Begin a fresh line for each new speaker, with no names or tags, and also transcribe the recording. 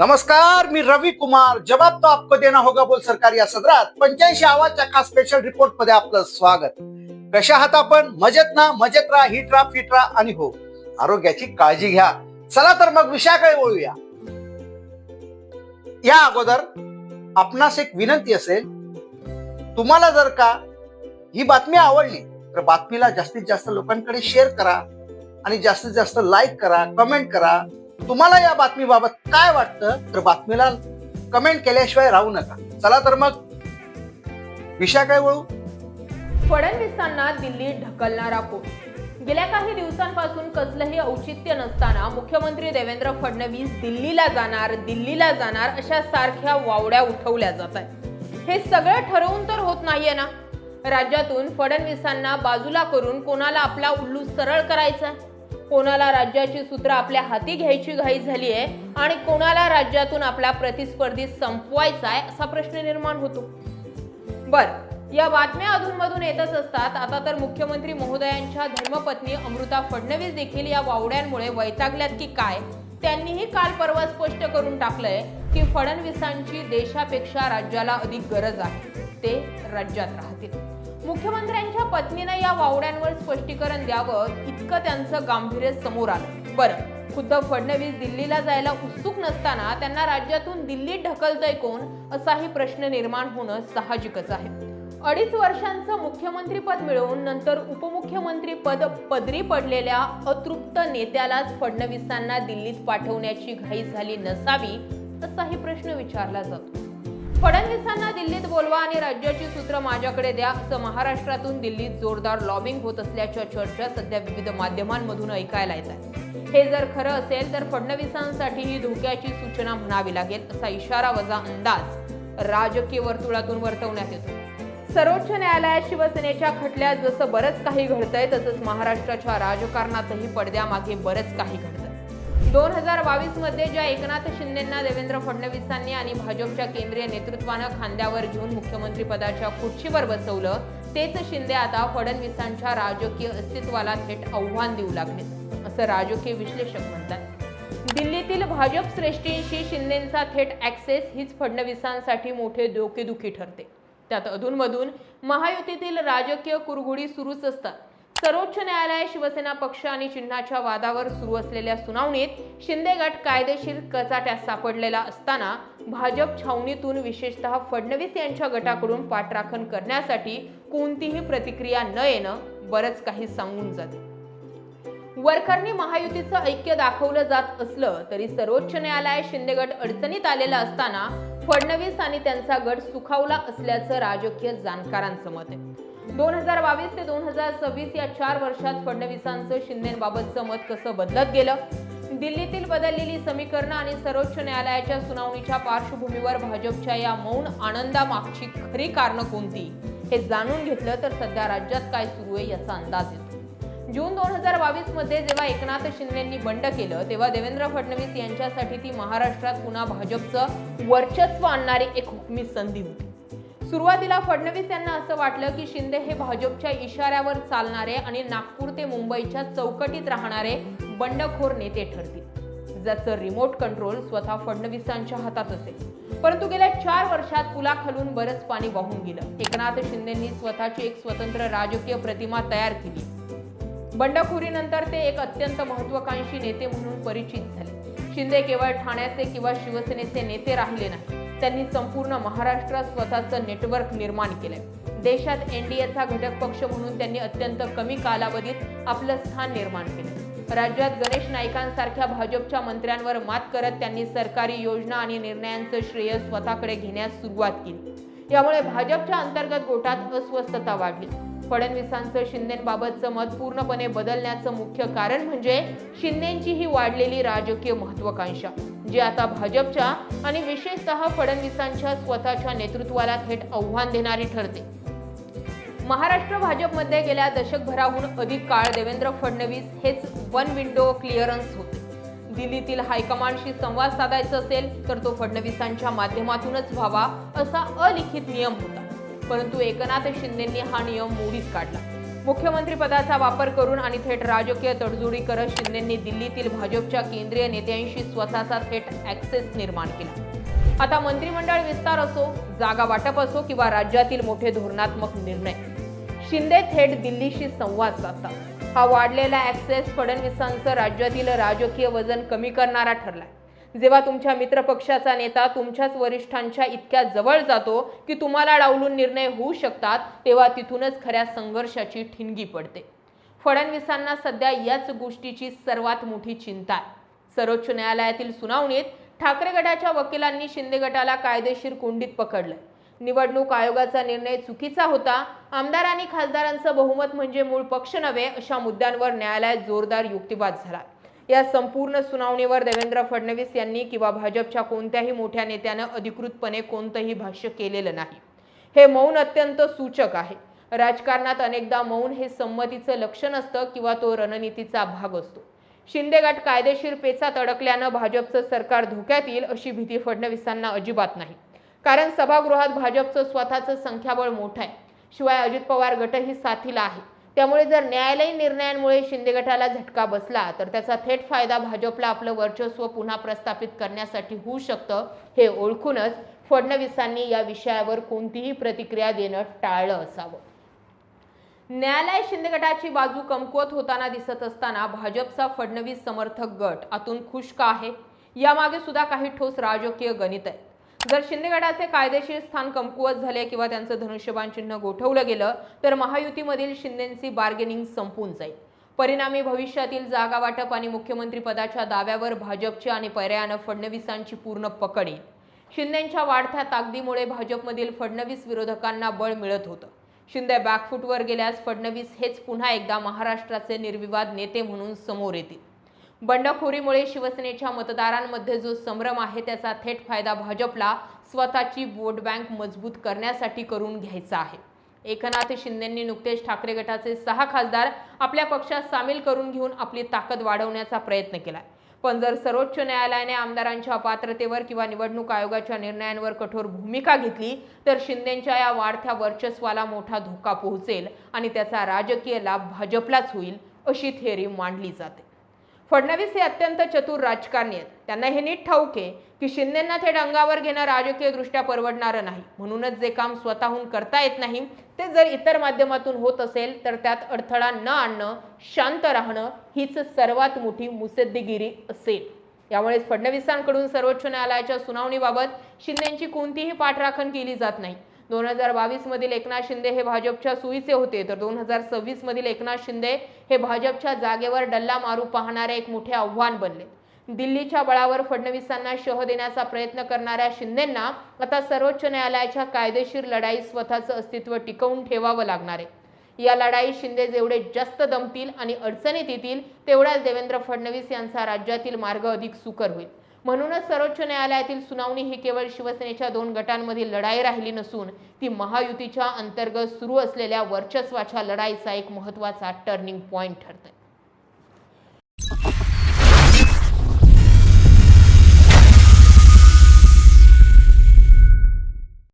नमस्कार, मी रवी कुमार. जवाब तो आपको देना होगा बोल सरकार या सदरात 85 आवाजच्या खास स्पेशल रिपोर्ट मध्ये आपलं स्वागत. कशा आहात आपण? मजेत ना? मजेत राहा, हिट राहा, फिट राहा आणि हो, आरोग्याची काळजी घ्या. चला तर मग विषयाकडे वळूया. या अगोदर आपणास एक विनंती असेल, तुम्हाला जर का ही बातमी आवडली तर बातमीला जास्तीत जास्त लोकांकडे शेअर करा आणि जास्तीत जास्त लाईक करा, कमेंट करा. तुम्हाला या बातमीबाबत काय वाटतं तर बातमीला कमेंट केल्याशिवाय राहू नका. चला तर मग विषयाकडे वळू.
फडणवीसांना दिल्लीत ढकलणारा कोण? गेल्या काही दिवसांपासून कसलंही औचित्य नसताना मुख्यमंत्री देवेंद्र फडणवीस दिल्लीला जाणार अशा सारख्या वावड्या उठवल्या जात आहेत. हे सगळं ठरवून तर होत नाहीये ना. राज्यातून फडणवीसांना बाजूला करून कोणाला आपला उल्लू सरळ करायचा, कोणाला राज्याची सूत्र आपल्या हाती घ्यायची घाई झाली आहे आणि कोणाला राज्यातून आपला प्रतिस्पर्धी संपवायचा आहे असा प्रश्न निर्माण होतो. या बातम्या अधूनमधून येतच असतात. आता तर मुख्यमंत्री महोदयांच्या धर्मपत्नी अमृता फडणवीस देखील या वावड्यांमुळे वैतागल्यात की काय. त्यांनीही काल परवा स्पष्ट करून टाकलंय की फडणवीसांची देशापेक्षा राज्याला अधिक गरज आहे, ते राज्यात राहतील. मुख्यमंत्र्यांच्या पत्नीने या वावड्यांवर स्पष्टीकरण द्यावं इतकं त्यांचं गांभीर्य समोर आलं. खुद्द फडणवीस दिल्लीला जायला उत्सुक नसताना त्यांना राज्यातून दिल्लीत ढकलतंय कोण असाही प्रश्न निर्माण होणं साहजिकच आहे. 2.5 वर्षांचं मुख्यमंत्रीपद मिळवून नंतर उपमुख्यमंत्री पद पदरी पडलेल्या अतृप्त नेत्यालाच फडणवीसांना दिल्लीत पाठवण्याची घाई झाली नसावी असाही प्रश्न विचारला जातो. फडणवीसांना दिल्लीत बोलवा आणि राज्याची सूत्र माझ्याकडे द्या असं महाराष्ट्रातून दिल्लीत जोरदार लॉबिंग होत असल्याच्या चर्चा सध्या विविध माध्यमांमधून ऐकायला येत आहे. हे जर खरं असेल तर फडणवीसांसाठी ही धोक्याची सूचना म्हणावी लागेल असा इशारा वजा अंदाज राजकीय वर्तुळातून वर्तवण्यात येतो. सर्वोच्च न्यायालयात शिवसेनेच्या खटल्यात जसं बरंच काही घडतंय तसंच महाराष्ट्राच्या राजकारणातही पडद्यामागे बरंच काही घडतंय. 2022 मध्ये ज्या एकनाथ शिंदेंना देवेंद्र फडणवीसांनी आणि भाजपच्या केंद्रीय नेतृत्वानं खांद्यावर घेऊन मुख्यमंत्री पदाच्या खुर्चीवर बसवलं, तेच शिंदे आता फडणवीसांच्या राजकीय अस्तित्वाला थेट आव्हान देऊ लागले असं राजकीय विश्लेषक म्हणतात. दिल्लीतील भाजप श्रेष्ठींशी शिंदेंचा थेट ऍक्सेस हीच फडणवीसांसाठी मोठे डोकेदुखी ठरते. त्यात अधूनमधून महायुतीतील राजकीय कुरघोडी सुरूच असतात. सर्वोच्च न्यायालय शिवसेना पक्ष आणि चिन्हाच्या वादावर सुरू असलेल्या सुनावणीत शिंदे गट कायदेशीर कचाट्यात सापडलेला असताना भाजप छावणीतून विशेषतः फडणवीस यांच्या गटाकडून पाठराखण करण्यासाठी कोणतीही प्रतिक्रिया न येणं बरंच काही सांगून जाते. वरकरणी महायुतीचं ऐक्य दाखवलं जात असलं तरी सर्वोच्च न्यायालय शिंदे गट अडचणीत आलेला असताना फडणवीस आणि त्यांचा गट सुखावला असल्याचं राजकीय जाणकारांचं मत आहे. 2022 ते 2026 या 4 वर्षात फडणवीसांचं शिंदेबाबतचं मत कसं बदलत गेलं, दिल्लीतील बदललेली समीकरणं आणि सर्वोच्च न्यायालयाच्या सुनावणीच्या पार्श्वभूमीवर भाजपच्या या मौन आनंदामागची खरी कारणं कोणती हे जाणून घेतलं तर सध्या राज्यात काय सुरू आहे याचा अंदाज येतो. जून 2022 मध्ये जेव्हा एकनाथ शिंदेंनी बंड केलं तेव्हा देवेंद्र फडणवीस यांच्यासाठी ती महाराष्ट्रात पुन्हा भाजपचं वर्चस्व आणणारी एक हुकमी संधी होती. सुरुवातीला फडणवीस यांना असं वाटलं की शिंदे हे भाजपच्या इशाऱ्यावर चालणारे आणि नागपूर ते मुंबईच्या चौकटीत राहणारे बंडखोर नेते ठरतील, ज्याचं रिमोट कंट्रोल स्वतः फडणवीसांच्या हातात असेल. परंतु गेल्या 4 वर्षात पुलाखालून बरंच पाणी वाहून गेलं. एकनाथ शिंदेंनी स्वतःची एक स्वतंत्र राजकीय प्रतिमा तयार केली. बंडखोरीनंतर ते एक अत्यंत महत्वाकांक्षी नेते म्हणून परिचित झाले. शिंदे केवळ ठाण्याचे किंवा शिवसेनेचे नेते राहिले नाही, त्यांनी संपूर्ण महाराष्ट्रात स्वतःचं नेटवर्क निर्माण केलंय. देशात एनडीएचा घटक पक्ष म्हणून त्यांनी अत्यंत कमी कालावधीत आपलं स्थान निर्माण केलं. राज्यात गणेश नाईकांसारख्या भाजपच्या मंत्र्यांवर मात करत त्यांनी सरकारी योजना आणि निर्णयांचं श्रेय स्वतःकडे घेण्यास सुरुवात केली. यामुळे भाजपच्या अंतर्गत गोटात अस्वस्थता वाढली. फडणवीसांचं शिंदेबाबतचं मत पूर्णपणे बदलण्याचं मुख्य कारण म्हणजे शिंदेंची ही वाढलेली राजकीय महत्वाकांक्षा, जी आता भाजपच्या आणि विशेषतः फडणवीसांच्या स्वतःच्या नेतृत्वाला थेट आव्हान देणारी ठरते. महाराष्ट्र भाजपमध्ये गेल्या दशकभराहून अधिक काळ देवेंद्र फडणवीस हेच वन विंडो क्लिअरन्स होते. दिल्लीतील हायकमांडशी संवाद साधायचा असेल तर तो फडणवीसांच्या माध्यमातूनच व्हावा असा अलिखित नियम होता. परंतु एकनाथ शिंदेंनी हा नियम मोडीत काढला. मुख्यमंत्री पदाचा वापर करून आणि थेट राजकीय तडजोडी करत शिंदेंनी दिल्लीतील भाजपच्या केंद्रीय नेत्यांशी स्वतःचा थेट ॲक्सेस निर्माण केला। आता मंत्रिमंडळ विस्तार असो, जागा वाटप असो किंवा राज्यातील मोठे धोरणात्मक निर्णय, शिंदे थेट दिल्लीशी संवाद साधतात। हा वाढलेला ॲक्सेस फडणवीसांचं राज्यातील राजकीय वजन कमी करणारा ठरलाय। जेव्हा तुमच्या मित्रपक्षाचा नेता तुमच्याच वरिष्ठांच्या इतक्या जवळ जातो की तुम्हाला डावलून निर्णय होऊ शकतात, तेव्हा तिथूनच खऱ्या संघर्षाची ठिणगी पडते। फडणवीसांना सध्या याच गोष्टीची सर्वात मोठी चिंता आहे। सर्वोच्च न्यायालयातील सुनावणीत ठाकरे गटाच्या वकिलांनी शिंदे गटाला कायदेशीर कोंडीत पकडलंय। निवडणूक आयोगाचा निर्णय चुकीचा होता, आमदार आणि खासदारांचं बहुमत म्हणजे मूळ पक्ष नव्हे, अशा मुद्द्यांवर न्यायालयात जोरदार युक्तिवाद झाला। या संपूर्ण सुनावणीवर देवेंद्र फडणवीस यांनी किंवा भाजपच्या कोणत्याही मोठ्या नेत्यानं अधिकृतपणे कोणतंही भाष्य केलेलं नाही। हे मौन अत्यंत सूचक आहे। राजकारणात अनेकदा मौन हे संमतीचं लक्षण असतं किंवा तो रणनीतीचा भाग असतो। शिंदे गट कायदेशीर पेचात अडकल्यानं भाजपचं सरकार धोक्यात येईल अशी भीती फडणवीसांना अजिबात नाही, कारण सभागृहात भाजपचं स्वतःचं संख्याबळ मोठं आहे। शिवाय अजित पवार गटही साथीला आहे। त्यामुळे जर न्यायालयीन निर्णयांमुळे शिंदे गटाला झटका बसला तर त्याचा थेट फायदा भाजपला आपलं वर्चस्व पुन्हा प्रस्थापित करण्यासाठी होऊ शकतं। हे ओळखूनच फडणवीसांनी या विषयावर कोणतीही प्रतिक्रिया देणं टाळलं असावं। न्यायालय शिंदे गटाची बाजू कमकुवत होताना दिसत असताना भाजपचा फडणवीस समर्थक गट आतून खुश का आहे? यामागे सुद्धा काही ठोस राजकीय गणित आहे। जर शिंदे गटाचे कायदेशीर स्थान कमकुवत झाले किंवा त्यांचं धनुष्यबाण चिन्ह गोठवलं गेलं तर महायुतीमधील शिंदेंची बार्गेनिंग संपून जाईल। परिणामी भविष्यातील जागा वाटप आणि मुख्यमंत्री पदाच्या दाव्यावर भाजपची आणि पर्यायानं फडणवीसांची पूर्ण पकड येईल। शिंदेंच्या वाढत्या ताकदीमुळे भाजपमधील फडणवीस विरोधकांना बळ मिळत होतं। शिंदे बॅकफूटवर गेल्यास फडणवीस हेच पुन्हा एकदा महाराष्ट्राचे निर्विवाद नेते म्हणून समोर येतील। बंडखोरीमुळे शिवसेनेच्या मतदारांमध्ये जो संभ्रम आहे त्याचा थेट फायदा भाजपला स्वतःची वोट बँक मजबूत करण्यासाठी करून घ्यायचा आहे। एकनाथ शिंदेंनी नुकतेच ठाकरे गटाचे 6 खासदार आपल्या पक्षात सामील करून घेऊन आपली ताकद वाढवण्याचा प्रयत्न केलाय। पण जर सर्वोच्च न्यायालयाने आमदारांच्या अपात्रतेवर किंवा निवडणूक आयोगाच्या निर्णयांवर कठोर भूमिका घेतली तर शिंदेंच्या या वाढत्या वर्चस्वाला मोठा धोका पोहोचेल आणि त्याचा राजकीय लाभ भाजपलाच होईल, अशी थिअरी मांडली जाते। फडणवीस हे अत्यंत चतुर राजकारणी आहेत। त्यांना हे नीट ठाऊक आहे की शिंदेंना थेट अंगावर घेणं राजकीयदृष्ट्या परवडणारं नाही। म्हणूनच जे काम स्वतःहून करता येत नाही ते जर इतर माध्यमातून होत असेल तर त्यात अडथळा न आणणं, शांत राहणं हीच सर्वात मोठी मुत्सद्देगिरी असेल। यामुळेच फडणवीसांकडून सर्वोच्च न्यायालयाच्या सुनावणीबाबत शिंदेंची कोणतीही पाठराखण केली जात नाही। 2022 मधील एकनाथ शिंदे हे भाजपच्या सुईचे होते तर 2026 मधील एकनाथ शिंदे हे भाजपच्या जागेवर डल्ला मारू पाहणारे एक मोठे आव्हान बनले। दिल्लीच्या बळावर फडणवीसांना शह देण्याचा प्रयत्न करणाऱ्या शिंदेंना आता सर्वोच्च न्यायालयाच्या कायदेशीर लढाईत स्वतःचं अस्तित्व टिकवून ठेवावं लागणार आहे। या लढाईत शिंदे जेवढे जास्त दमतील आणि अडचणीत येतील तेवढाच देवेंद्र फडणवीस यांचा राज्यातील मार्ग अधिक सुकर होईल। म्हणूनच सर्वोच्च न्यायालयातील सुनावणी ही केवळ शिवसेनेच्या 2 गटांमधील लढाई राहिली नसून ती महायुतीच्या अंतर्गत सुरू असलेल्या वर्चस्वाच्या लढाईचा एक महत्त्वाचा टर्निंग पॉइंट ठरते।